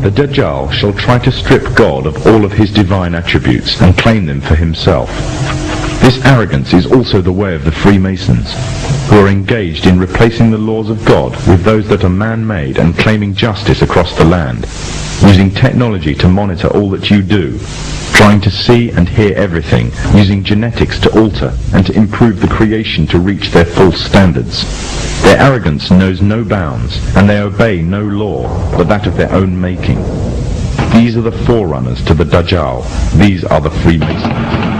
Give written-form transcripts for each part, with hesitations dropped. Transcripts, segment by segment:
The Dajjal shall try to strip God of all of his divine attributes and claim them for himself. This arrogance is also the way of the Freemasons, who are engaged in replacing the laws of God with those that are man-made and claiming justice across the land, using technology to monitor all that you do, trying to see and hear everything, using genetics to alter and to improve the creation to reach their false standards. Their arrogance knows no bounds, and they obey no law but that of their own making. These are the forerunners to the Dajjal. These are the Freemasons.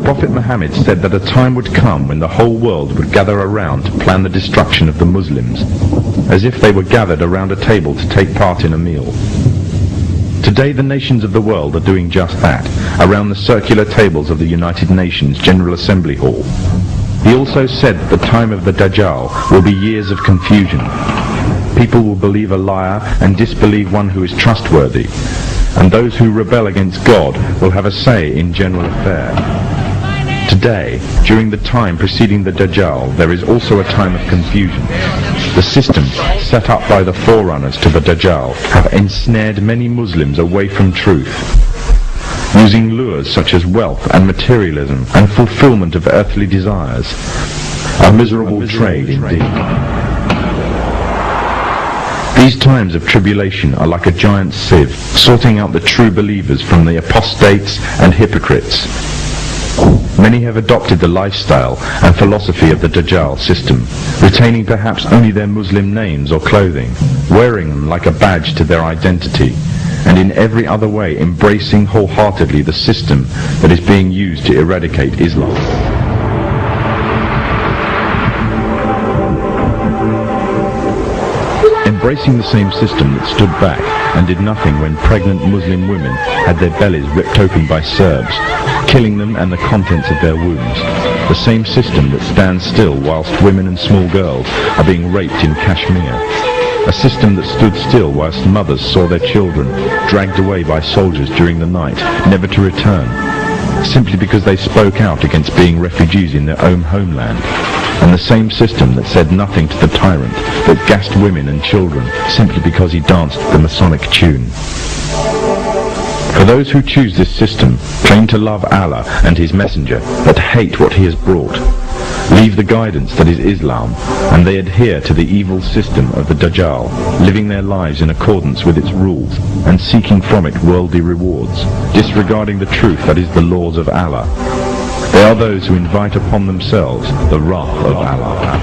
Prophet Muhammad said that a time would come when the whole world would gather around to plan the destruction of the Muslims, as if they were gathered around a table to take part in a meal. Today the nations of the world are doing just that, around the circular tables of the United Nations General Assembly Hall. He also said that the time of the Dajjal will be years of confusion. People will believe a liar and disbelieve one who is trustworthy, and those who rebel against God will have a say in general affairs. Today, during the time preceding the Dajjal, there is also a time of confusion. The systems set up by the forerunners to the Dajjal have ensnared many Muslims away from truth, using lures such as wealth and materialism and fulfillment of earthly desires. A miserable trade indeed. These times of tribulation are like a giant sieve, sorting out the true believers from the apostates and hypocrites. Many have adopted the lifestyle and philosophy of the Dajjal system, retaining perhaps only their Muslim names or clothing, wearing them like a badge to their identity, and in every other way embracing wholeheartedly the system that is being used to eradicate Islam. Embracing the same system that stood back and did nothing when pregnant Muslim women had their bellies ripped open by Serbs, killing them and the contents of their wombs. The same system that stands still whilst women and small girls are being raped in Kashmir. A system that stood still whilst mothers saw their children dragged away by soldiers during the night, never to return, simply because they spoke out against being refugees in their own homeland. And the same system that said nothing to the tyrant, that gassed women and children simply because he danced the Masonic tune. For those who choose this system, claim to love Allah and His Messenger, but hate what He has brought, leave the guidance that is Islam, and they adhere to the evil system of the Dajjal, living their lives in accordance with its rules, and seeking from it worldly rewards, disregarding the truth that is the laws of Allah. They are those who invite upon themselves the wrath of Allah.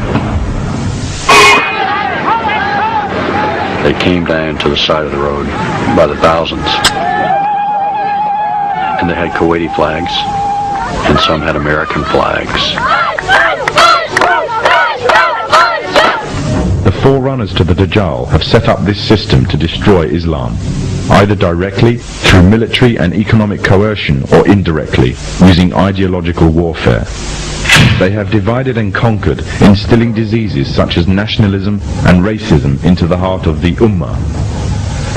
They came down to the side of the road by the thousands, and they had Kuwaiti flags, and some had American flags. The forerunners to the Dajjal have set up this system to destroy Islam, either directly, through military and economic coercion, or indirectly, using ideological warfare. They have divided and conquered, instilling diseases such as nationalism and racism into the heart of the Ummah.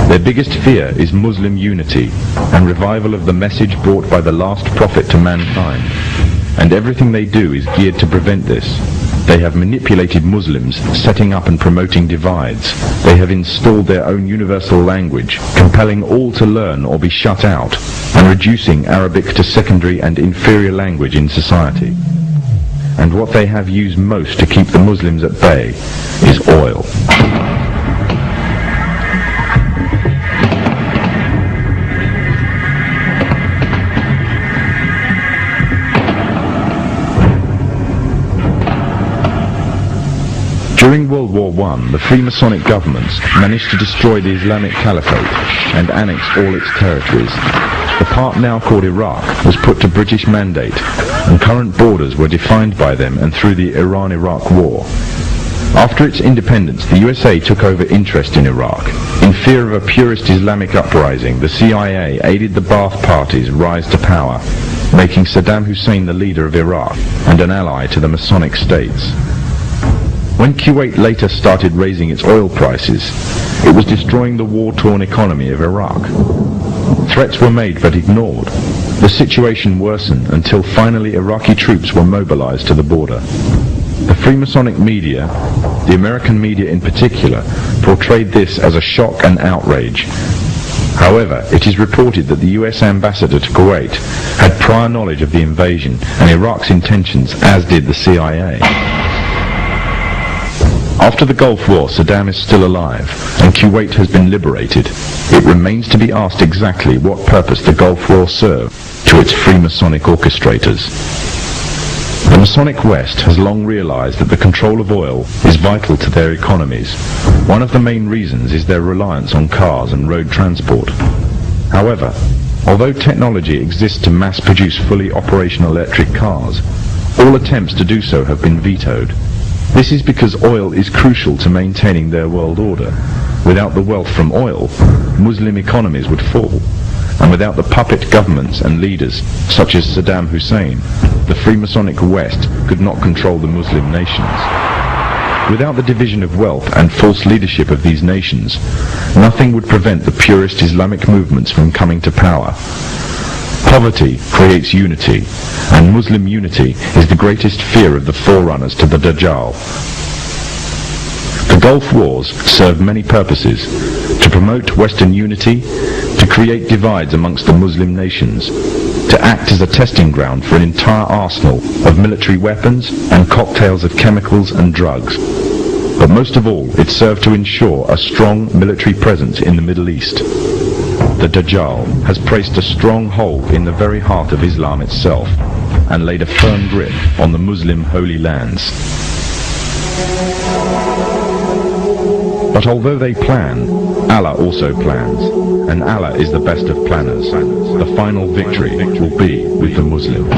Their biggest fear is Muslim unity and revival of the message brought by the last prophet to mankind, and everything they do is geared to prevent this. They have manipulated Muslims, setting up and promoting divides. They have installed their own universal language, compelling all to learn or be shut out, and reducing Arabic to secondary and inferior language in society. And what they have used most to keep the Muslims at bay is oil. During World War I, the Freemasonic governments managed to destroy the Islamic Caliphate and annex all its territories. The part now called Iraq was put to British mandate, and current borders were defined by them and through the Iran-Iraq War. After its independence, the USA took over interest in Iraq. In fear of a purist Islamic uprising, the CIA aided the Ba'ath Party's rise to power, making Saddam Hussein the leader of Iraq and an ally to the Masonic states. When Kuwait later started raising its oil prices, it was destroying the war-torn economy of Iraq. Threats were made but ignored. The situation worsened until finally Iraqi troops were mobilized to the border. The Freemasonic media, the American media in particular, portrayed this as a shock and outrage. However, it is reported that the US ambassador to Kuwait had prior knowledge of the invasion and Iraq's intentions, as did the CIA. After the Gulf War, Saddam is still alive, and Kuwait has been liberated. It remains to be asked exactly what purpose the Gulf War served to its Freemasonic orchestrators. The Masonic West has long realized that the control of oil is vital to their economies. One of the main reasons is their reliance on cars and road transport. However, although technology exists to mass-produce fully operational electric cars, all attempts to do so have been vetoed. This is because oil is crucial to maintaining their world order. Without the wealth from oil, Muslim economies would fall. And without the puppet governments and leaders, such as Saddam Hussein, the Freemasonic West could not control the Muslim nations. Without the division of wealth and false leadership of these nations, nothing would prevent the purist Islamic movements from coming to power. Poverty creates unity, and Muslim unity is the greatest fear of the forerunners to the Dajjal. The Gulf Wars served many purposes: to promote Western unity, to create divides amongst the Muslim nations, to act as a testing ground for an entire arsenal of military weapons and cocktails of chemicals and drugs. But most of all, it served to ensure a strong military presence in the Middle East. The Dajjal has placed a strong hold in the very heart of Islam itself and laid a firm grip on the Muslim holy lands. But although they plan, Allah also plans, and Allah is the best of planners. The final victory will be with the Muslims.